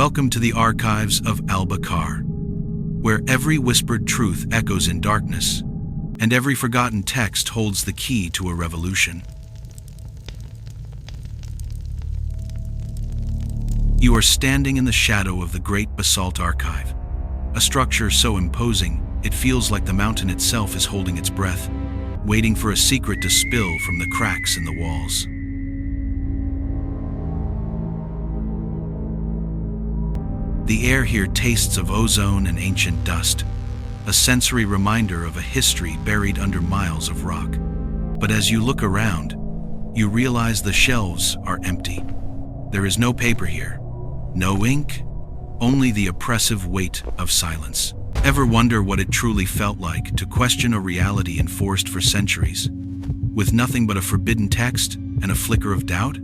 Welcome to the archives of Alba-Kar, where every whispered truth echoes in darkness, and every forgotten text holds the key to a revolution. You are standing in the shadow of the Great Basalt Archive, a structure so imposing it feels like the mountain itself is holding its breath, waiting for a secret to spill from the cracks in the walls. The air here tastes of ozone and ancient dust, a sensory reminder of a history buried under miles of rock. But as you look around, you realize the shelves are empty. There is no paper here, no ink, only the oppressive weight of silence. Ever wonder what it truly felt like to question a reality enforced for centuries, with nothing but a forbidden text and a flicker of doubt?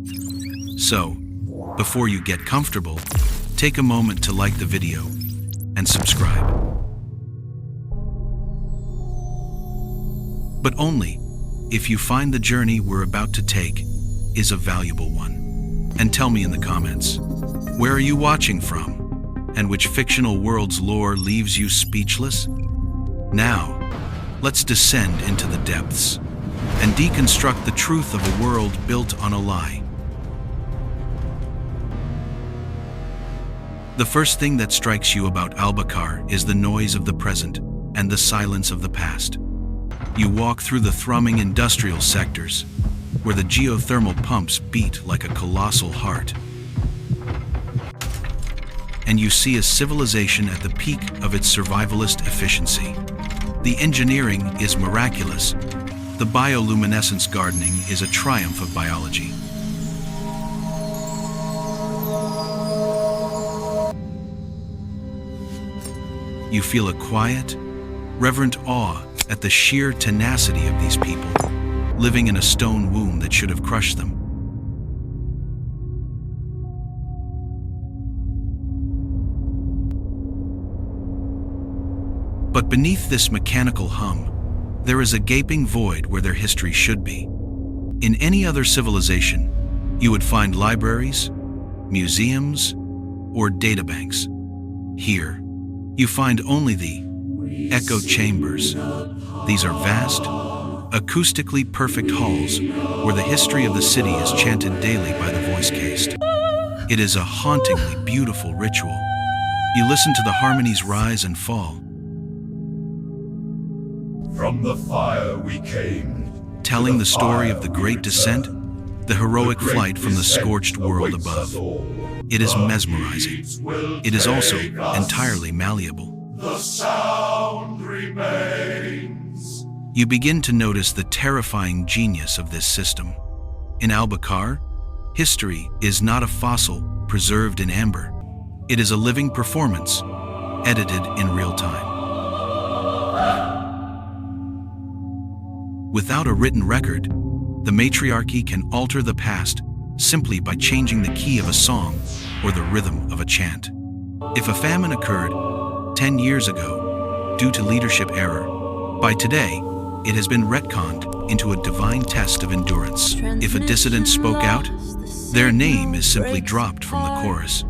So, before you get comfortable, take a moment to like the video and subscribe. But only if you find the journey we're about to take is a valuable one. And tell me in the comments, where are you watching from? And which fictional world's lore leaves you speechless? Now, let's descend into the depths and deconstruct the truth of a world built on a lie. The first thing that strikes you about Alba-Kar is the noise of the present and the silence of the past. You walk through the thrumming industrial sectors, where the geothermal pumps beat like a colossal heart. And you see a civilization at the peak of its survivalist efficiency. The engineering is miraculous. The bioluminescence gardening is a triumph of biology. You feel a quiet, reverent awe at the sheer tenacity of these people, living in a stone womb that should have crushed them. But beneath this mechanical hum, there is a gaping void where their history should be. In any other civilization, you would find libraries, museums, or databanks. Here, you find only the echo chambers. These are vast, acoustically perfect halls where the history of the city is chanted daily by the voice caste. It is a hauntingly beautiful ritual. You listen to the harmonies rise and fall. From the fire we came, telling the story of the Great Descent, the heroic flight from the Scorched World above. It is mesmerizing. It is also entirely malleable. The sound remains. You begin to notice the terrifying genius of this system. In Alba-Kar, history is not a fossil preserved in amber. It is a living performance, edited in real time. Without a written record, the Matriarchy can alter the past simply by changing the key of a song or the rhythm of a chant. If a famine occurred 10 years ago due to leadership error, by today it has been retconned into a divine test of endurance. If a dissident spoke out, their name is simply dropped from the chorus,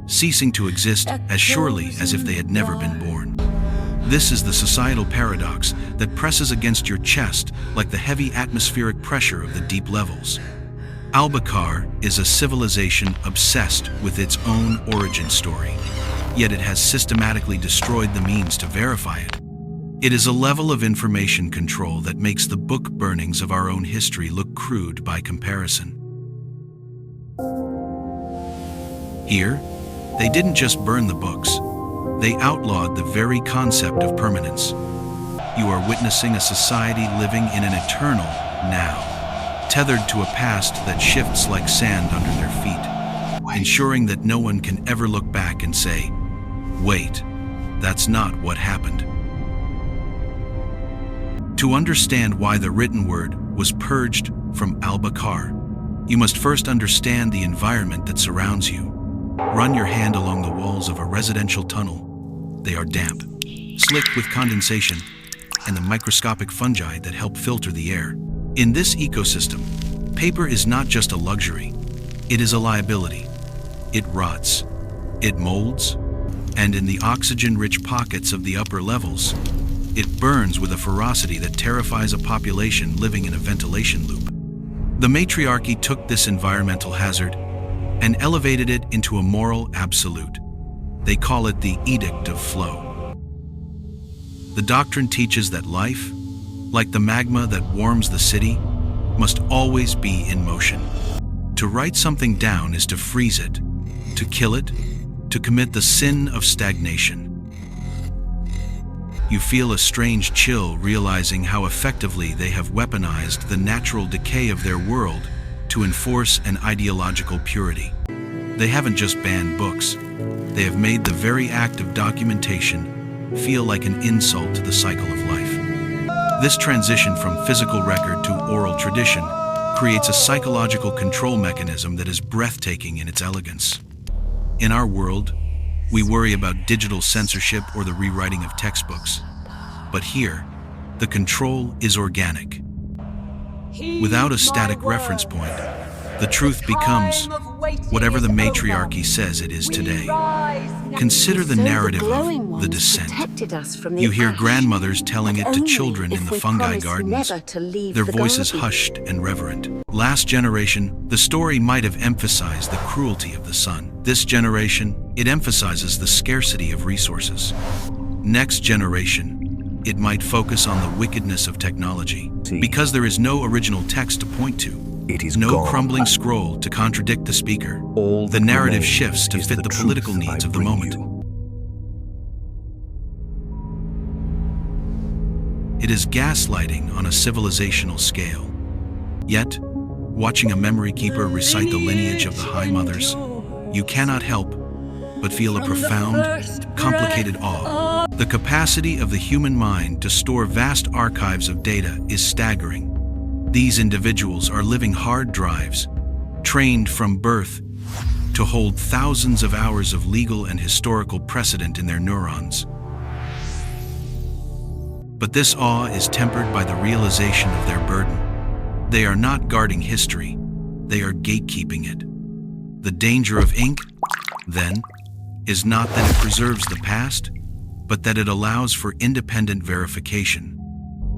ceasing to exist as surely as if they had never been born. This is the societal paradox that presses against your chest like the heavy atmospheric pressure of the deep levels. Alba-Kar is a civilization obsessed with its own origin story, yet it has systematically destroyed the means to verify it. It is a level of information control that makes the book burnings of our own history look crude by comparison. Here, they didn't just burn the books. They outlawed the very concept of permanence. You are witnessing a society living in an eternal now, tethered to a past that shifts like sand under their feet, ensuring that no one can ever look back and say, "Wait, that's not what happened." To understand why the written word was purged from Alba-Kar, you must first understand the environment that surrounds you. Run your hand along the walls of a residential tunnel. They are damp, slick with condensation, and the microscopic fungi that help filter the air. In this ecosystem, paper is not just a luxury, it is a liability. It rots, It molds, and in the oxygen-rich pockets of the upper levels, it burns with a ferocity that terrifies a population living in a ventilation loop. The Matriarchy took this environmental hazard and elevated it into a moral absolute. They call it the Edict of Flow. The doctrine teaches that life, like the magma that warms the city, must always be in motion. To write something down is to freeze it, to kill it, to commit the sin of stagnation. You feel a strange chill realizing how effectively they have weaponized the natural decay of their world to enforce an ideological purity. They haven't just banned books, they have made the very act of documentation feel like an insult to the cycle of life. This transition from physical record to oral tradition creates a psychological control mechanism that is breathtaking in its elegance. In our world, we worry about digital censorship or the rewriting of textbooks. But here, the control is organic. Without a static reference point, the truth becomes whatever the Matriarchy says it is today. Consider the narrative of the descent. You hear grandmothers telling it to children in the fungi gardens, their voices hushed and reverent. Last generation, the story might have emphasized the cruelty of the sun. This generation, it emphasizes the scarcity of resources. Next generation, it might focus on the wickedness of technology. Because there is no original text to point to, It is no gone. crumbling scroll to contradict the speaker. All The that narrative remains shifts to is fit the truth political I needs of the bring moment. you. It is gaslighting on a civilizational scale. Yet, watching a memory keeper recite the lineage of the High Mothers, you cannot help but feel a profound, complicated awe. The capacity of the human mind to store vast archives of data is staggering. These individuals are living hard drives, trained from birth to hold thousands of hours of legal and historical precedent in their neurons. But this awe is tempered by the realization of their burden. They are not guarding history, they are gatekeeping it. The danger of ink, then, is not that it preserves the past, but that it allows for independent verification.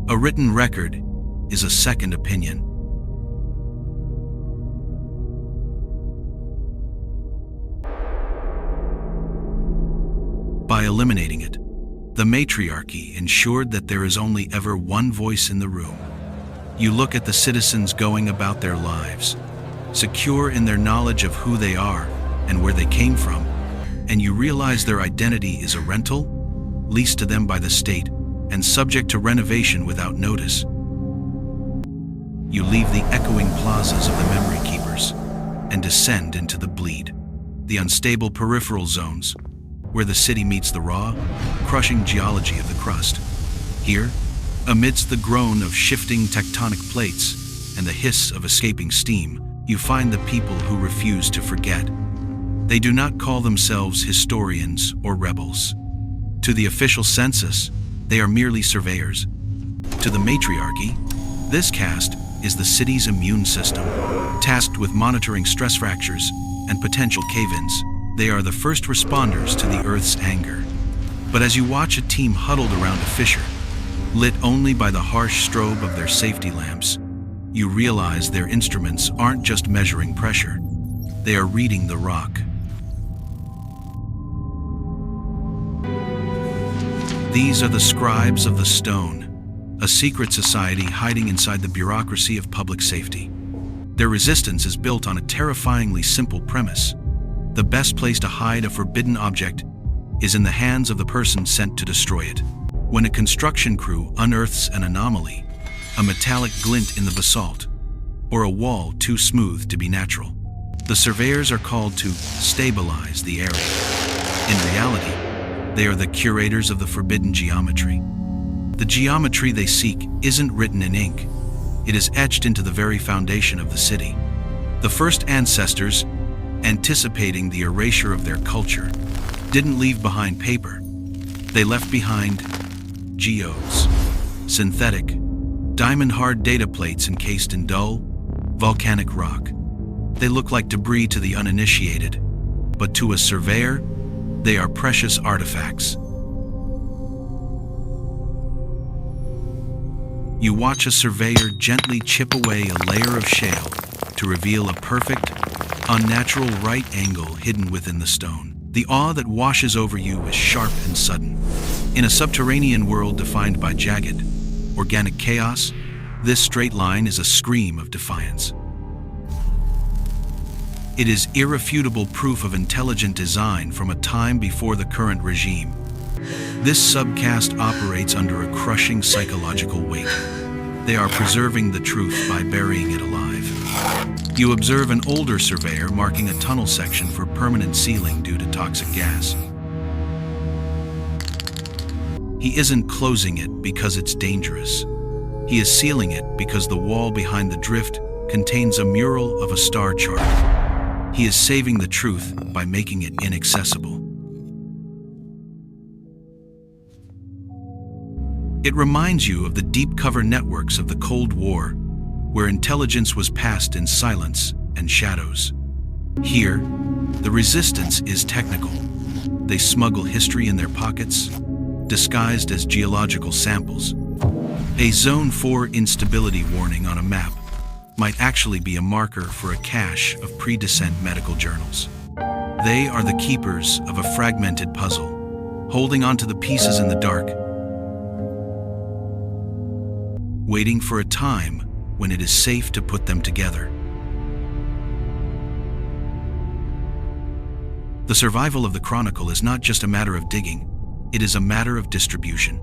A written record is a second opinion. By eliminating it, the Matriarchy ensured that there is only ever one voice in the room. You look at the citizens going about their lives, secure in their knowledge of who they are and where they came from, and you realize their identity is a rental, leased to them by the state, and subject to renovation without notice. You leave the echoing plazas of the memory keepers and descend into the bleed, the unstable peripheral zones, where the city meets the raw, crushing geology of the crust. Here, amidst the groan of shifting tectonic plates and the hiss of escaping steam, you find the people who refuse to forget. They do not call themselves historians or rebels. To the official census, they are merely surveyors. To the Matriarchy, this caste is the city's immune system, tasked with monitoring stress fractures and potential cave-ins. They are the first responders to the Earth's anger. But as you watch a team huddled around a fissure, lit only by the harsh strobe of their safety lamps, you realize their instruments aren't just measuring pressure, they are reading the rock. These are the Scribes of the Stone, a secret society hiding inside the bureaucracy of public safety. Their resistance is built on a terrifyingly simple premise. The best place to hide a forbidden object is in the hands of the person sent to destroy it. When a construction crew unearths an anomaly, a metallic glint in the basalt, or a wall too smooth to be natural, the surveyors are called to stabilize the area. In reality, they are the curators of the forbidden geometry. The geometry they seek isn't written in ink. It is etched into the very foundation of the city. The first ancestors, anticipating the erasure of their culture, didn't leave behind paper. They left behind geodes, synthetic, diamond-hard data plates encased in dull, volcanic rock. They look like debris to the uninitiated, but to a surveyor, They are precious artifacts. You watch a surveyor gently chip away a layer of shale to reveal a perfect, unnatural right angle hidden within the stone. The awe that washes over you is sharp and sudden. In a subterranean world defined by jagged, organic chaos, this straight line is a scream of defiance. It is irrefutable proof of intelligent design from a time before the current regime. This subcaste operates under a crushing psychological weight. They are preserving the truth by burying it alive. You observe an older surveyor marking a tunnel section for permanent sealing due to toxic gas. He isn't closing it because it's dangerous. He is sealing it because the wall behind the drift contains a mural of a star chart. He is saving the truth by making it inaccessible. It reminds you of the deep cover networks of the Cold War, where intelligence was passed in silence and shadows. Here, the resistance is technical. They smuggle history in their pockets, disguised as geological samples. A Zone 4 instability warning on a map might actually be a marker for a cache of pre-descent medical journals. They are the keepers of a fragmented puzzle, holding onto the pieces in the dark, waiting for a time when it is safe to put them together. The survival of the Chronicle is not just a matter of digging, it is a matter of distribution.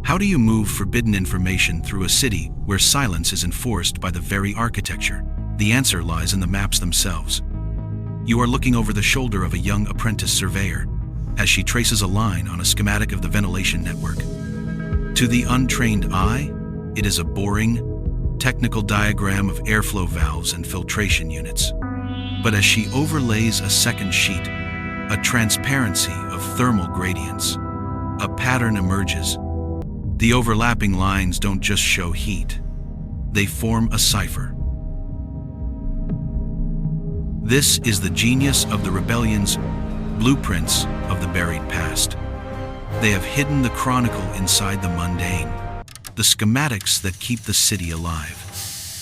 How do you move forbidden information through a city where silence is enforced by the very architecture? The answer lies in the maps themselves. You are looking over the shoulder of a young apprentice surveyor as she traces a line on a schematic of the ventilation network. To the untrained eye, it is a boring, technical diagram of airflow valves and filtration units. But as she overlays a second sheet, a transparency of thermal gradients, a pattern emerges. The overlapping lines don't just show heat, they form a cipher. This is the genius of the rebellion's blueprints of the buried past. They have hidden the Chronicle inside the mundane, the schematics that keep the city alive,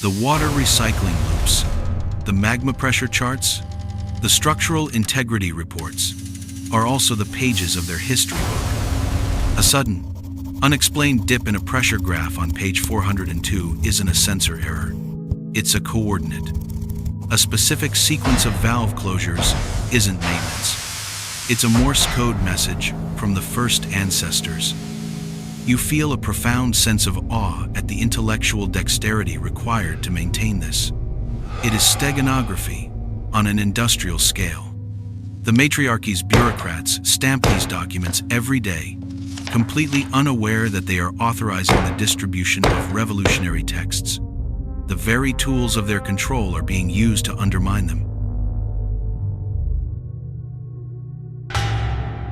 the water recycling loops, the magma pressure charts, the structural integrity reports are also the pages of their history book. A sudden, unexplained dip in a pressure graph on page 402 isn't a sensor error. It's a coordinate. A specific sequence of valve closures isn't maintenance. It's a Morse code message from the first ancestors. You feel a profound sense of awe at the intellectual dexterity required to maintain this. It is steganography on an industrial scale. The Matriarchy's bureaucrats stamp these documents every day, completely unaware that they are authorizing the distribution of revolutionary texts. The very tools of their control are being used to undermine them.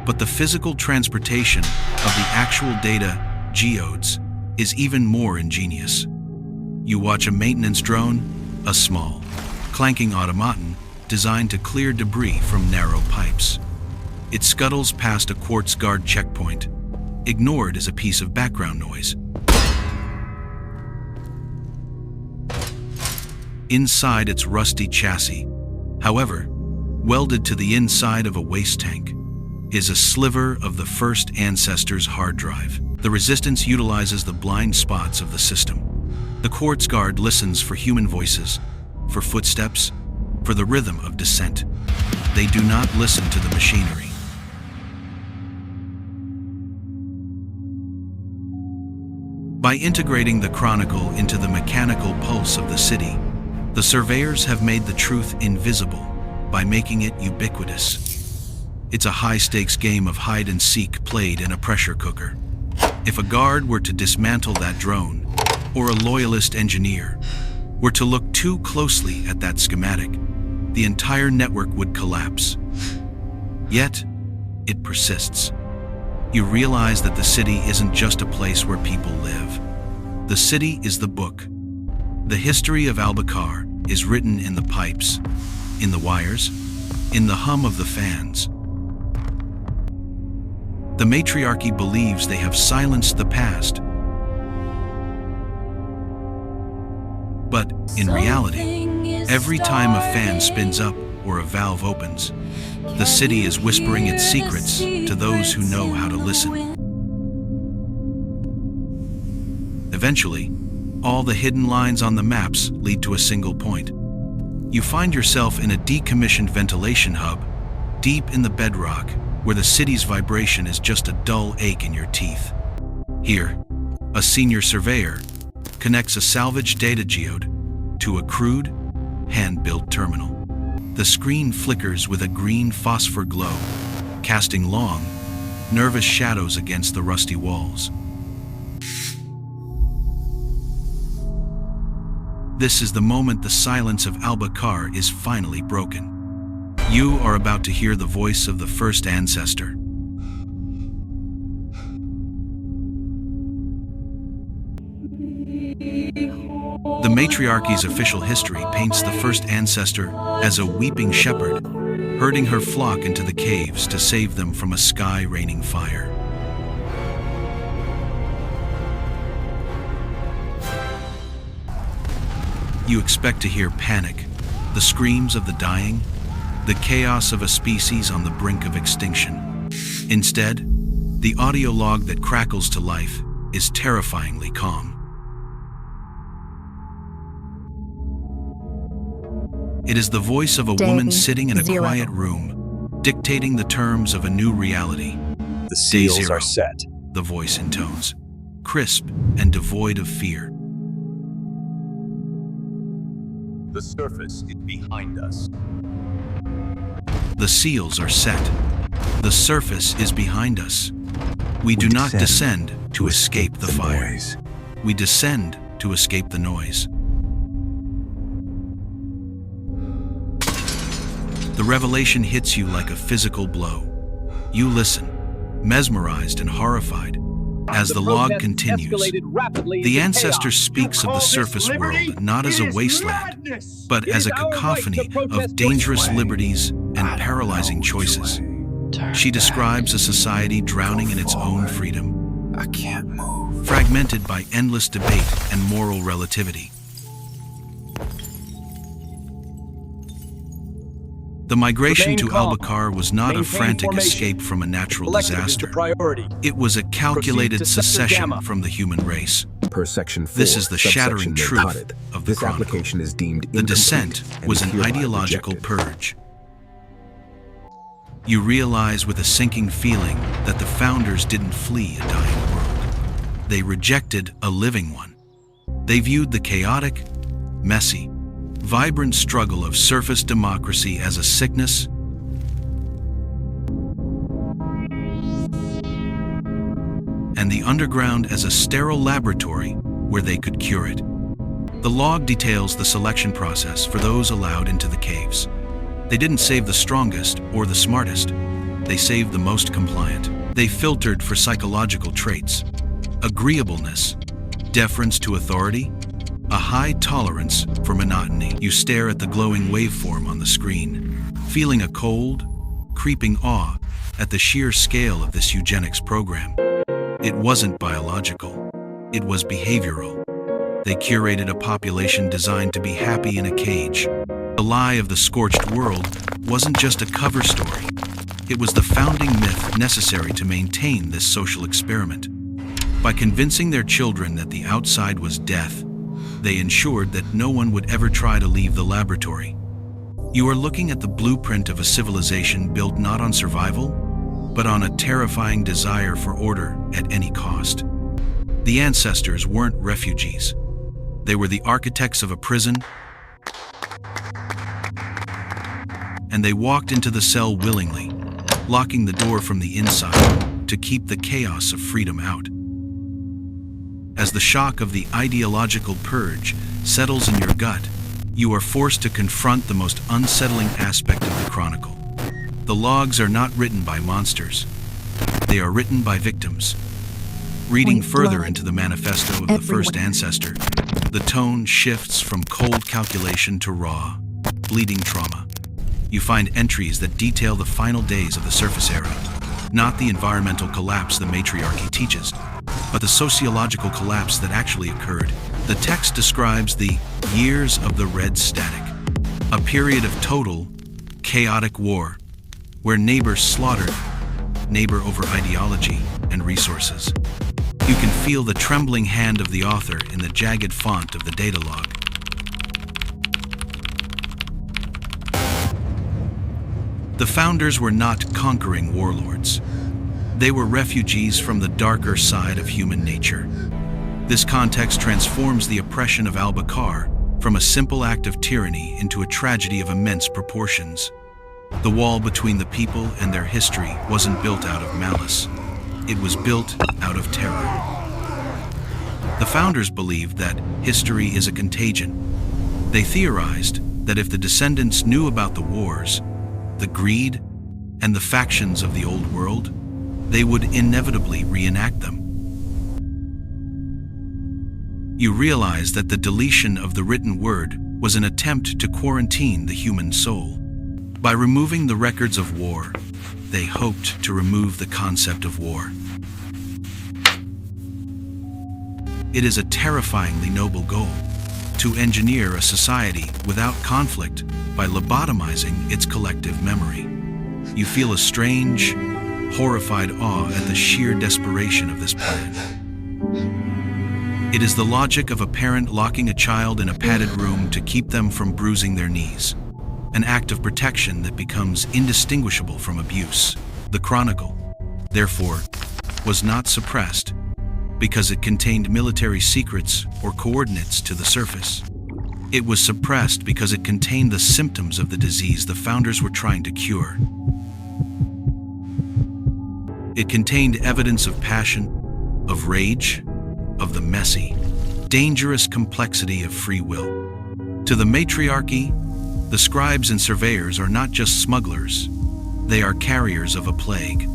But the physical transportation of the actual data, geodes, is even more ingenious. You watch a maintenance drone, a small, clanking automaton designed to clear debris from narrow pipes. It scuttles past a quartz guard checkpoint, ignored as a piece of background noise. Inside its rusty chassis, however, welded to the inside of a waste tank, is a sliver of the first Ancestor's hard drive. The resistance utilizes the blind spots of the system. The quartz guard listens for human voices, for footsteps, for the rhythm of descent. They do not listen to the machinery. By integrating the Chronicle into the mechanical pulse of the city, the surveyors have made the truth invisible by making it ubiquitous. It's a high-stakes game of hide-and-seek played in a pressure cooker. If a guard were to dismantle that drone, or a loyalist engineer were to look too closely at that schematic, the entire network would collapse. Yet, it persists. You realize that the city isn't just a place where people live. The city is the book. The history of Alba-Kar is written in the pipes, in the wires, in the hum of the fans. The Matriarchy believes they have silenced the past. But, in reality, every time a fan spins up or a valve opens, the city is whispering its secrets to those who know how to listen. Eventually, all the hidden lines on the maps lead to a single point. You find yourself in a decommissioned ventilation hub, deep in the bedrock, where the city's vibration is just a dull ache in your teeth. Here, a senior surveyor connects a salvaged data geode to a crude, hand-built terminal. The screen flickers with a green phosphor glow, casting long, nervous shadows against the rusty walls. This is the moment the silence of Alba-Kar is finally broken. You are about to hear the voice of the first Ancestor. The Matriarchy's official history paints the first Ancestor as a weeping shepherd, herding her flock into the caves to save them from a sky-raining fire. You expect to hear panic, the screams of the dying, the chaos of a species on the brink of extinction. Instead, the audio log that crackles to life is terrifyingly calm. It is the voice of a woman sitting in a quiet room, dictating the terms of a new reality. The seals Day zero, are set. the voice intones, crisp and devoid of fear. The surface is behind us. The seals are set. The surface is behind us. We do not descend to escape the fire. noise. We descend to escape the noise. The revelation hits you like a physical blow. You listen, mesmerized and horrified, as the log continues. The Ancestor speaks of the surface world not as a wasteland, but as a cacophony of dangerous liberties and paralyzing choices. She describes a society drowning in its own freedom, I can't move. fragmented by endless debate and moral relativity. The migration to Alba-Kar was not a frantic escape from a natural disaster. It was a calculated secession from the human race. Per Section 4, This is the shattering subsection truth noted. of the This Chronicle. application is deemed The incomplete descent and was is an hereby ideological rejected. purge. You realize with a sinking feeling that the founders didn't flee a dying world. They rejected a living one. They viewed the chaotic, messy, vibrant struggle of surface democracy as a sickness and the underground as a sterile laboratory where they could cure it. The log details the selection process for those allowed into the caves. They didn't save the strongest or the smartest. They saved the most compliant. They filtered for psychological traits, agreeableness, deference to authority, a high tolerance for monotony. You stare at the glowing waveform on the screen, feeling a cold, creeping awe at the sheer scale of this eugenics program. It wasn't biological. It was behavioral. They curated a population designed to be happy in a cage. The lie of the Scorched World wasn't just a cover story. It was the founding myth necessary to maintain this social experiment. By convincing their children that the outside was death, they ensured that no one would ever try to leave the laboratory. You are looking at the blueprint of a civilization built not on survival, but on a terrifying desire for order at any cost. The Ancestors weren't refugees. They were the architects of a prison, and they walked into the cell willingly, locking the door from the inside to keep the chaos of freedom out. As the shock of the ideological purge settles in your gut, you are forced to confront the most unsettling aspect of the Chronicle. The logs are not written by monsters. They are written by victims. Reading further into the manifesto of the first Ancestor, the tone shifts from cold calculation to raw, bleeding trauma. You find entries that detail the final days of the Surface Era, not the environmental collapse the Matriarchy teaches, but the sociological collapse that actually occurred. The text describes the years of the Red Static, a period of total, chaotic war, where neighbors slaughtered neighbor over ideology and resources. You can feel the trembling hand of the author in the jagged font of the data log. The founders were not conquering warlords. They were refugees from the darker side of human nature. This context transforms the oppression of Alba-Kar from a simple act of tyranny into a tragedy of immense proportions. The wall between the people and their history wasn't built out of malice. It was built out of terror. The founders believed that history is a contagion. They theorized that if the descendants knew about the wars, the greed, and the factions of the old world, they would inevitably reenact them. You realize that the deletion of the written word was an attempt to quarantine the human soul. By removing the records of war, they hoped to remove the concept of war. It is a terrifyingly noble goal, to engineer a society without conflict by lobotomizing its collective memory. You feel a strange, horrified awe at the sheer desperation of this plan. It is the logic of a parent locking a child in a padded room to keep them from bruising their knees, an act of protection that becomes indistinguishable from abuse. The Chronicle, therefore, was not suppressed because it contained military secrets or coordinates to the surface. It was suppressed because it contained the symptoms of the disease the founders were trying to cure. It contained evidence of passion, of rage, of the messy, dangerous complexity of free will. To the Matriarchy, the Scribes and Surveyors are not just smugglers, they are carriers of a plague.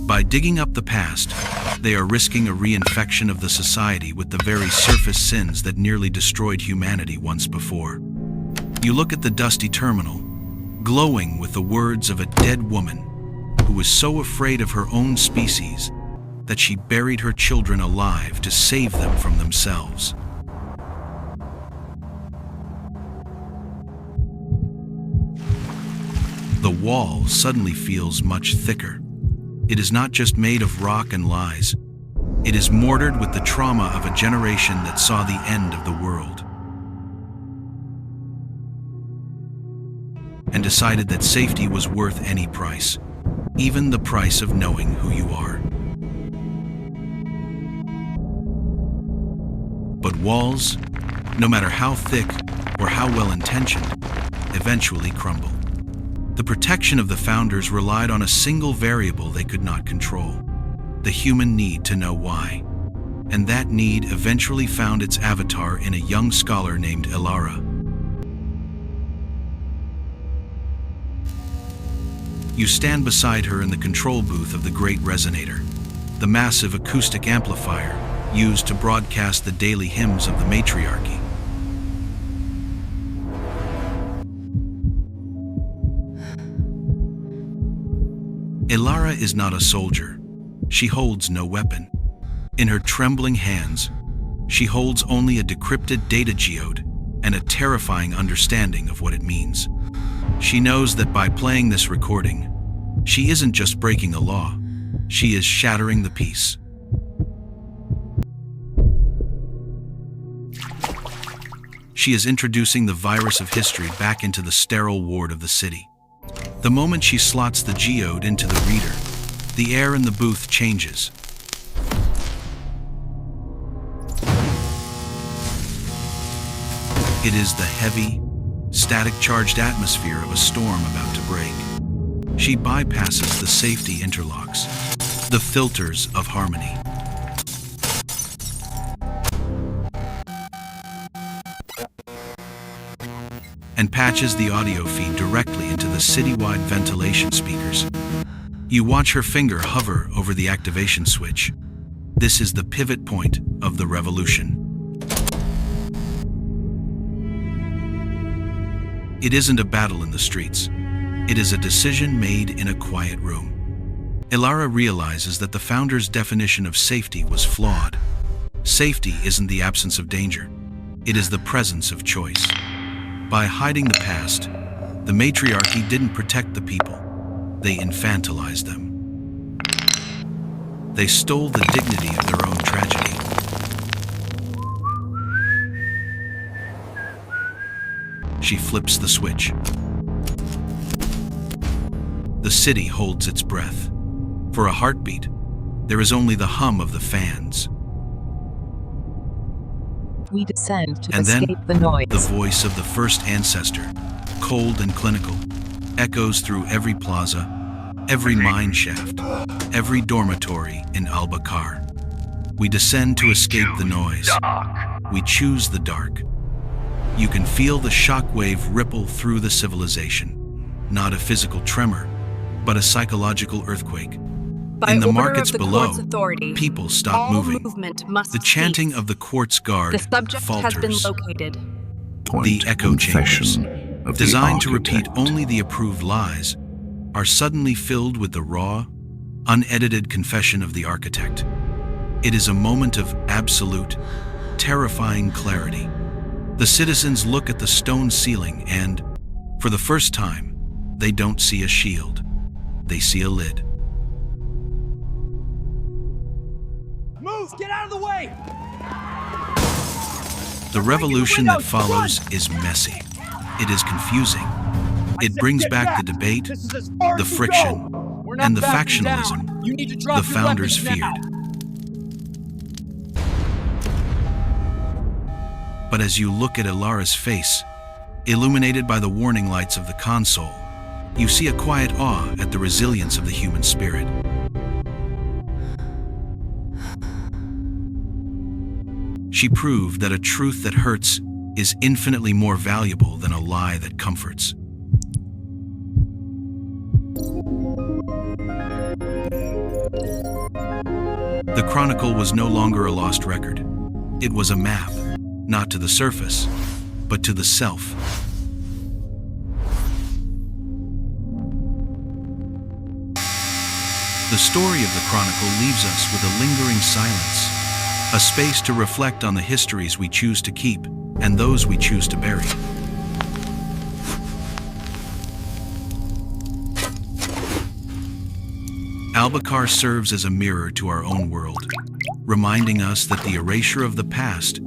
By digging up the past, they are risking a reinfection of the society with the very surface sins that nearly destroyed humanity once before. You look at the dusty terminal, glowing with the words of a dead woman who was so afraid of her own species that she buried her children alive to save them from themselves. The wall suddenly feels much thicker. It is not just made of rock and lies. It is mortared with the trauma of a generation that saw the end of the world and decided that safety was worth any price, even the price of knowing who you are. But walls, no matter how thick or how well-intentioned, eventually crumble. The protection of the founders relied on a single variable they could not control, the human need to know why. And that need eventually found its avatar in a young scholar named Elara. You stand beside her in the control booth of the Great Resonator, the massive acoustic amplifier used to broadcast the daily hymns of the Matriarchy. Elara is not a soldier. She holds no weapon. In her trembling hands, she holds only a decrypted data geode and a terrifying understanding of what it means. She knows that by playing this recording, she isn't just breaking a law, she is shattering the peace. She is introducing the virus of history back into the sterile ward of the city. The moment she slots the geode into the reader, the air in the booth changes. It is the heavy, static-charged atmosphere of a storm about to break. She bypasses the safety interlocks, the filters of harmony. And patches the audio feed directly into the citywide ventilation speakers. You watch her finger hover over the activation switch. This is the pivot point of the revolution. It isn't a battle in the streets. It is a decision made in a quiet room. Ilara realizes that the Founder's definition of safety was flawed. Safety isn't the absence of danger. It is the presence of choice. By hiding the past, the Matriarchy didn't protect the people. They infantilized them. They stole the dignity of their own tragedy. She flips the switch. The city holds its breath. For a heartbeat, there is only the hum of the fans. We descend to And then, escape the noise. the voice of the first Ancestor, cold and clinical, echoes through every plaza, every mine shaft, every dormitory in Alba-Kar. We descend to escape the noise. We choose the dark. You can feel the shockwave ripple through the civilization. Not a physical tremor, but a psychological earthquake. In the markets below, people stop moving. The chanting of the quartz guard The subject falters. has been located. The echo chambers, Confession of designed the to repeat architect. only the approved lies, are suddenly filled with the raw, unedited confession of the architect. It is a moment of absolute, terrifying clarity. The citizens look at the stone ceiling and, for the first time, they don't see a shield. They see a lid. Move! Get out of the way! The revolution that follows is messy. It is confusing. It brings back the debate, This is as far the as you friction, go. We're not and the backing factionalism down. You need to drop the your Founders weapons now. feared. But as you look at Ilara's face, illuminated by the warning lights of the console, you see a quiet awe at the resilience of the human spirit. She proved that a truth that hurts is infinitely more valuable than a lie that comforts. The Chronicle was no longer a lost record. It was a map, not to the surface, but to the self. The story of the Chronicle leaves us with a lingering silence, a space to reflect on the histories we choose to keep and those we choose to bury. Alba-Kar serves as a mirror to our own world, reminding us that the erasure of the past,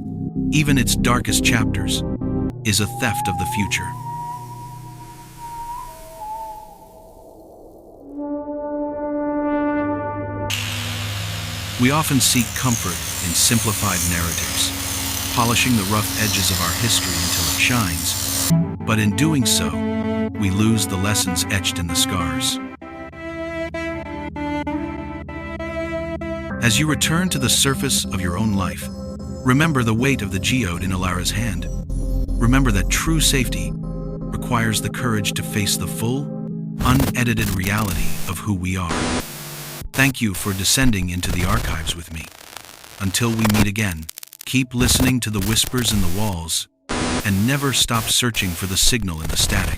even its darkest chapters, is a theft of the future. We often seek comfort in simplified narratives, polishing the rough edges of our history until it shines. But in doing so, we lose the lessons etched in the scars. As you return to the surface of your own life, remember the weight of the geode in Ilara's hand. Remember that true safety requires the courage to face the full, unedited reality of who we are. Thank you for descending into the archives with me. Until we meet again, keep listening to the whispers in the walls and never stop searching for the signal in the static.